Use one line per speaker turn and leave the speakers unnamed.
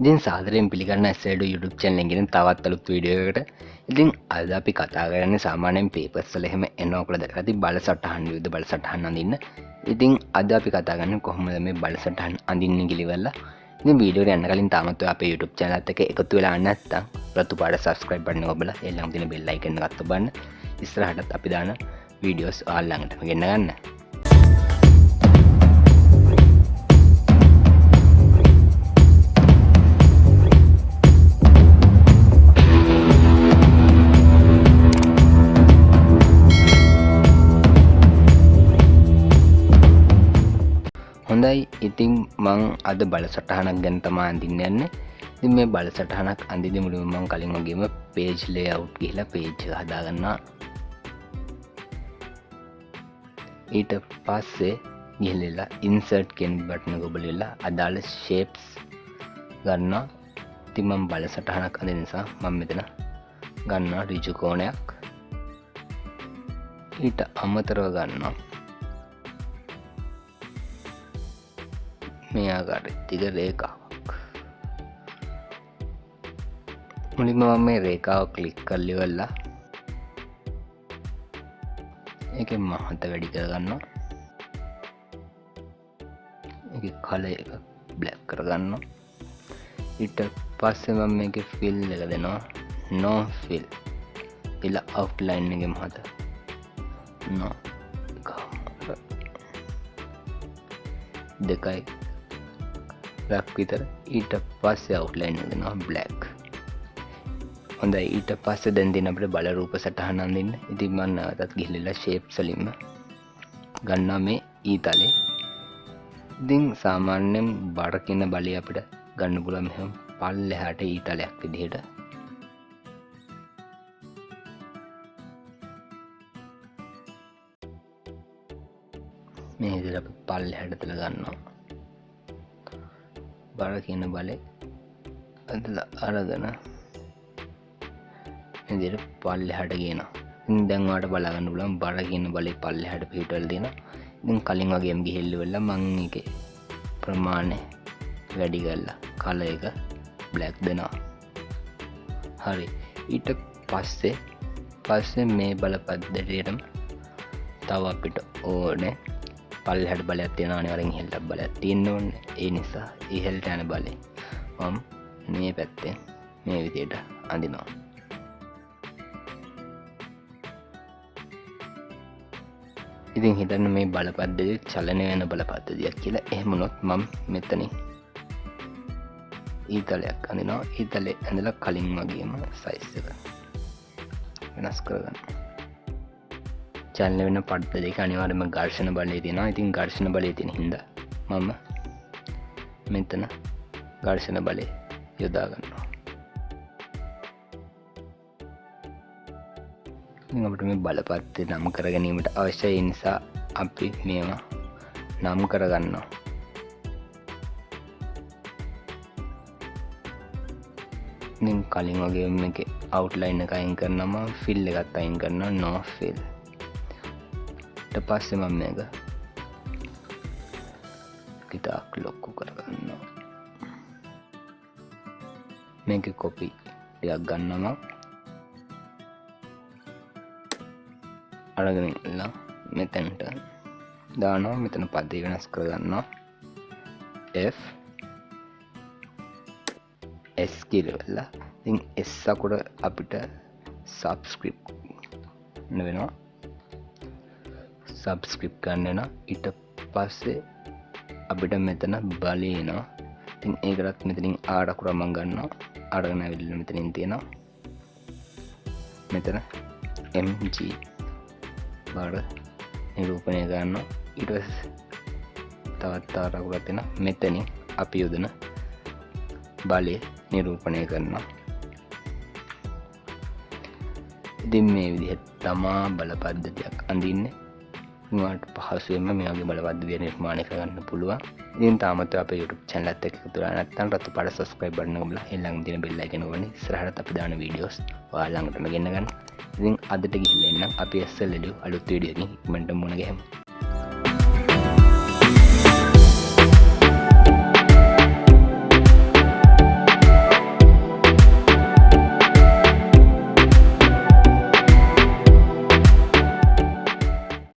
ඉතින් සාදරයෙන් පිළිගන්න SEDU YouTube channel එකෙන් තවත් අලුත් වීඩියෝ එකකට. ඉතින් අද අපි කතා කරන්නේ සාමාන්‍යයෙන් papers වල එහෙම එනකොට දැකලා තිබ්බ බලසටහන් විවිධ බලසටහන් අඳින්න. ඉතින් අද අපි කතා කරන්නේ කොහොමද මේ බලසටහන් අඳින්නේ කියලා. ඉතින් වීඩියෝ එක යන්න කලින් තාමත් ඔය අපේ YouTube channel එකත් එක්ක එකතු වෙලා නැත්නම් රතු පාට subscribe button එක ඔබලා ඒ ළඟ තියෙන bell icon එකත් ඔබන්න. ඉස්සරහටත් අපි දාන videos ඔයාලා ළඟටම ගෙන්න ගන්න. හොඳයි ඉතින් මං අද බලසටහනක් ගැන තමයි අඳින්න යන්නේ. ඉතින් මේ බලසටහනක් අඳින්න මුලින්ම මං කලින් වගේම page layout ගිහලා page එක හදා ගන්නවා. ඊට පස්සේ ගිහලා insert කියන බටන් එක ඔබලා අදාළ shapes ගන්නවා. ඉතින් මම බලසටහනක් අඳින නිසා මම මෙතන ගන්නවා ඍජු කෝණයක්. ඊට අමතරව ගන්නවා මේ ආකාරයට තිග රේඛාවක්. මුලින්ම මම මේ රේඛාව ක්ලික් කරලා ඉවරලා ඒකේ මහත වැඩි කරගන්නවා. ඒකේ කලර් එක බ්ලැක් කරගන්නවා. ඊට පස්සේ මම මේකේ fill එක දෙනවා no fill. ඊළ outline එකේ මහත no දෙකයි black විතර. ඊට පස්සේ outline එක දෙනවා black. හොඳයි ඊට පස්සේ දැන් දෙන අපිට බල රූප සටහන අඳින්න. ඉතින් මම නැවතත් ගිහිල්ලා shapes වලින්ම ගන්නවා මේ ඊතලේ. ඉතින් සාමාන්‍යයෙන් බර කියන බලය අපිට ගන්න පුළුවන් මෙහෙම පල්ලෙහාට ඊතලයක් විදිහට. මේ විදිහට අපි පල්ලෙහාට දාලා ගන්නවා. බර කියන බලේ අදලා අරගෙන විදිහට පල්ලෙහාට ගේනවා. ඉතින් දැන් ඔයාලට බලා ගන්න පුළුවන් බර කියන බලේ පල්ලෙහාට පිටවල දෙනවා. ඉතින් කලින් වගේම ගිහිල්ලා මම ඒකේ ප්‍රමාණය වැඩි කරලා කලර් එක බ්ලැක් දෙනවා. හරි. ඊට පස්සේ මේ බල පද්ධතියටම තව අපිට ඕනේ පල්ලෙහාට බලයක් තියෙනවා. අනිවාර්යෙන් ඉහළට බලයක් තියෙන්න ඕනේ. ඒ නිසා ඉහළට යන බලේ මම මේ පැත්තෙන් මේ විදිහට අඳිනවා. ඉතින් හිතන්න මේ බල පද්ධතිය චලනය වෙන බල පද්ධතියක් කියලා. එහෙම වුණොත් මම මෙතනින් ඊතලයක් අඳිනවා. ඊතලේ ඇඳලා කලින් වගේම size එක වෙනස් කරගන්න. චලනය වෙන පද්ධතියක අනිවාර්යයෙන්ම ඝර්ෂණ බලය තියෙනවා. ඉතින් ඝර්ෂණ බලය තියෙන හින්දා මම මෙතන ඝර්ෂණ බලය යොදා ගන්නවා. ඉතින් අපිට මේ බලපත්‍රය නම් කර ගැනීමට අවශ්‍යයි. නිසා අපි මේවා නම් කර ගන්නවා. ඉතින් කලින් වගේ මේකේ outline එක අයින් කරනවා. මම fill එකත් අයින් කරනවා no fill. ඊට පස්සේ මම මේක ටිකක් ලොකු කරගන්නවා. මේකේ copy ටිකක් ගන්නවා. අරගෙන ඉන්න මෙතනට දානවා. මෙතන පදේ වෙනස් කරගන්නවා. F S කියලා. ඉතින් S අකුර අපිට subscript වෙනවා. subscript ගන්න වෙනවා. ඊට පස්සේ අපිට මෙතන බලය එනවා. ඉතින් ඒකටත් මෙතනින් R අකුර මම ගන්නවා. අරගෙන ඇවිල්ලා මෙතනින් තියෙනවා මෙතන MG බාර නිරූපණය ගන්නවා. ඊට පස්සේ තවත් R අකුරක් තියෙනවා. මෙතනින් අපි යොදන බලය නිරූපණය කරනවා. ඉතින් මේ විදිහට තමා බල පද්ධතියක් අඳින්නේ. ඔයාලට පහසුවෙන්ම මේ වගේ බල පද්ධතිය නිර්මාණය කරගන්න පුළුවන්. ඉතින් තාමත් අපේ YouTube channel එකත් එක්ක එකතු වෙලා නැත්නම් රතු පාට subscribe button එක ඔබලා ළඟ තියෙන bell icon එක ඔබලා ඉස්සරහට අපි දාන videos ඔයාලා ළඟටම ගෙන්න ගන්න. ඉතින් අදට ගිහිල්ලා එන්නම් අපි SLEDU අලුත් වීඩියෝ එකකින් ඉක්මනට මුණ ගැහෙමු.